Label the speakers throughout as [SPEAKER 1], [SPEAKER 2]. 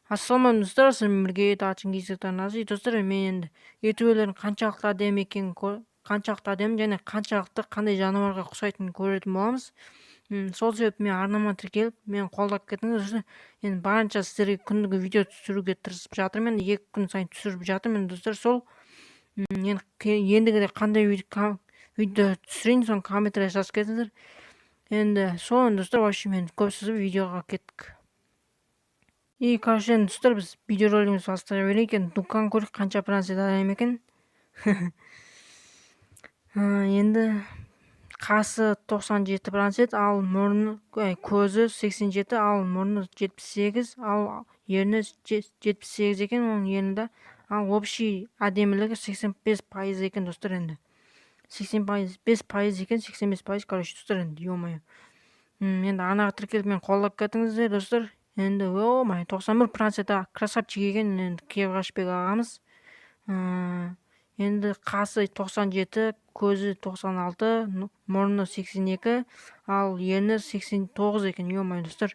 [SPEAKER 1] Ассалаумағалейкум достар, сіздермен бірге Чингиз Таназы. Достар, мен енді ютуберлердің қаншалықты әдемі екенін, қаншалықты әдемі және қаншалықты қандай жануарға ұқсайтынын көретін боламыз. Сол себепті мен арнама тіркеліп, мен қолдап кетіңіз достар. Енді барынша сіздерге күндізгі видео түсіруге тырысып жатырмын. 2 күн сайын түсіріп жатырмын достар. Сол ендігіде қандай видео түсірейін, соны комментария жазып кетіңіздер. Енді сол достар, в общем, енді көп сөз видеоға кеттік. И, короче, енді достар, біз видеоролигімізді бастай берейік. Енді Дукан көрейік, қанша Францияда адам екен. Енді қасы 97 процент, ал мұрны, көзі 87, ал мұрны 78, ал ерні 78 екен, оның ернінде. Ал общий әдемілігі 85% екен достар. Енді 85% екен, 85%, короче, достар, енді ё-моё. Енді анаға тіркеліп мен қолдап кетіңіздер достар. Енді 91 Францияда красавчик екен, енді Кевғашбек ағамыз. Енді қасы 97, көзі 96, мұрны 82, ал ерні 89 екен, ё-моё достар.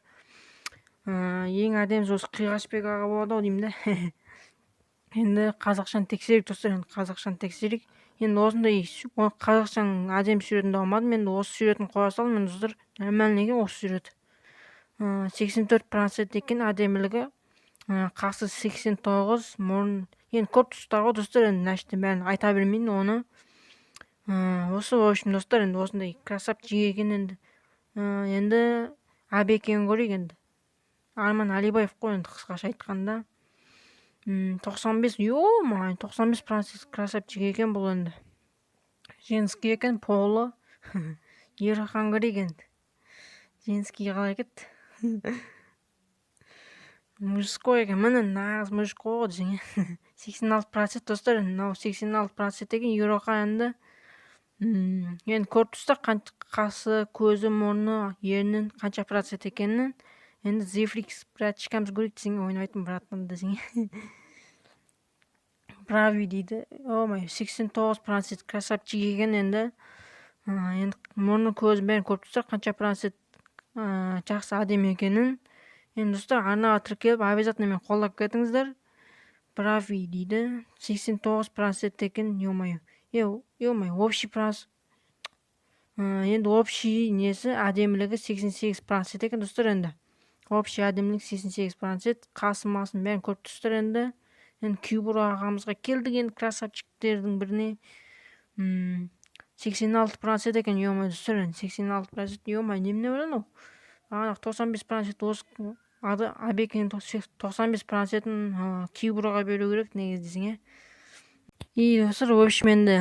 [SPEAKER 1] Ең әдемісі осы Қиғашбек аға болады ау деймін да. Енді қазақшаны тексерейік достар, енді қазақшаны тексерейік. Енді осындай қазақшаның әдемі суретін алмадым, енді осы суретін қоя салдым мен достар. Нормальный екен осы суреті. 84% екен әдемілігі, қасы 89, мұрын, енді көп тұстар ғой достар, енді нәшті бәрін айта бермейін оны. Осы, в общем, достар, енді осындай красавчик екен. Енді Әбекені көрейік енді. Арман Алибаев қой енді қысқаша айтқанда. 95, 95% красавчик екен бұл енді. Женский екен, полы. Ерахан көрейік енді. Женский қалай кетті. Мужской екен, міне нағыз мужской ғой десең. 86% достар, мынау 86% екен Ерахан енді. Енді көріп тұрсыздар қасы, көзі, мұрны, ернін қанша процент екенін. Енді Зефрикс братчикамыз көрейік десең, ойнайтын братым десең. Прави дейді. 89% красавчик екен енді. Енді мұрны, көзі бәрін көріп тұрсыздар қанша процент жақсы әдемі екенін. Енді достар, арнаға тіркеліп, обязательно мен қолдап кетіңіздер. Прави дейді. 89% екен, ё-моё. Общий процент. Енді общий несі әдемілігі 88% екен достар енді. Общий әдемілік 88%, қасы-масын бәрін көріп тұрсыздар енді. Енді Кюбура ағамызға келдік енді красавчиктердің біріне. 86% екен, ё-моё достар, 86%, ё-моё, немене ойлану? 95% осы Әбекенің 95%-ын Кюбураға беру керек негізі десең. И достар, в общем, енді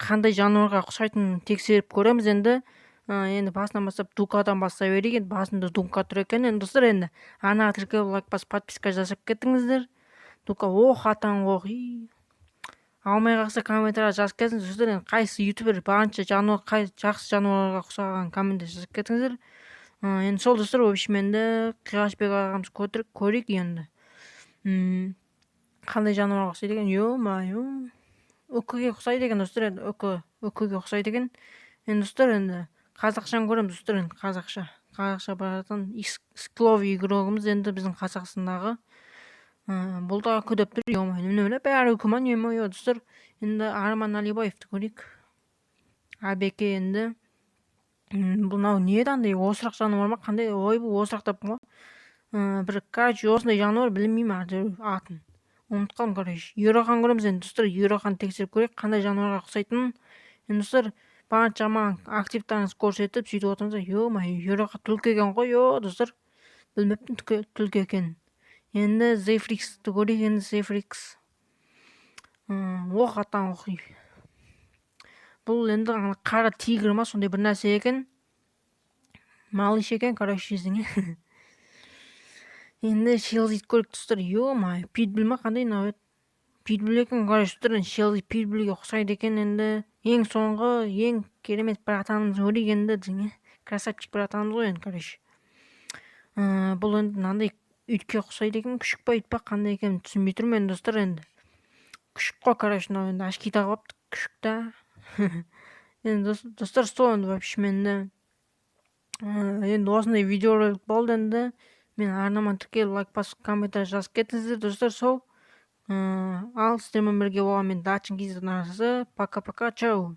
[SPEAKER 1] қандай жануарға ұқсайтынын тексеріп көреміз енді. Енді басынан бастап Дукадан бастай берейік. Енді басында Дука тұр екен. Енді достар, енді анаға тіркеліп, лайк басып, подписка жасап кетіңіздер. Дука атаң алмай қалса комментария жазып кетіңіздер достар. Енді қайсы ютубер барынша жақсы жануарға ұқсаған комментария жазып кетіңіздер. Енді сол достар, в общем, енді Қиғашбек ағамыз көрейік енді. Қандай жануарға ұқсайды екен? Ё-моё. Үкіге ұқсайды екен достар, енді үкіге ұқсайды екен. Енді достар, енді қазақшаны көреміз достар, енді қазақша баратын скловый игрогымыз енді біздің Қазақстандағы. Бұл да үкі деп тұр, ё-моё, немене бәрі үкі ма, ё-моё достар. Енді Арман Алибаевты көрейік. Әбеке енді. Бұл не андай осырақ жануар ма, қандай? Бұл осырақ таптым ғой. Бір, короче, осындай жануар білмеймін атын. Ұмытқам, короче. Ерахан көреміз енді достар, Ерахан тексеріп көрейік қандай жануарға ұқсайтынын. Енді достар, барынша маған активтарыңыз көрсетіп сөйтіп отырыңыздар. Ё-моё, Ерахан түлкі екен ғой, достар. Білмеппін түлкі екенін. Енді Зефриксті көрейік, енді Зефрикс. Атаң оқи. Бұл енді қара тигр ма, сондай бір нәрсе екен. Малыш екен, короче, десең. Енді Шелзит көрейік достар. Ё-моё, питбуль ма, қандай мынау? Питбуль екен, короче, достар, Шелзи питбульге ұқсайды екен енді. Ең соңғы, ең керемет бір атанымыз көрейік енді десең. Красавчик бір атанымыз ғой енді, короче. Бұл енді мынандай үйтке ұқсайды екен, күшік па, ит па, қандай екенін түсінбей тұрмын енді достар енді. Күшік қой, короче, мынау енді ашки тағып алыпты, күшік та. Енді достар, сол енді, в общем, енді осындай видеоролик болды енді. мен арнаманы тіркеліп лайк басып комментарий жазып кетіңіздер достар. Сол ал сіздермен бірге болған мен Дачин KZ-дің арнасы. Пока-пока, чау.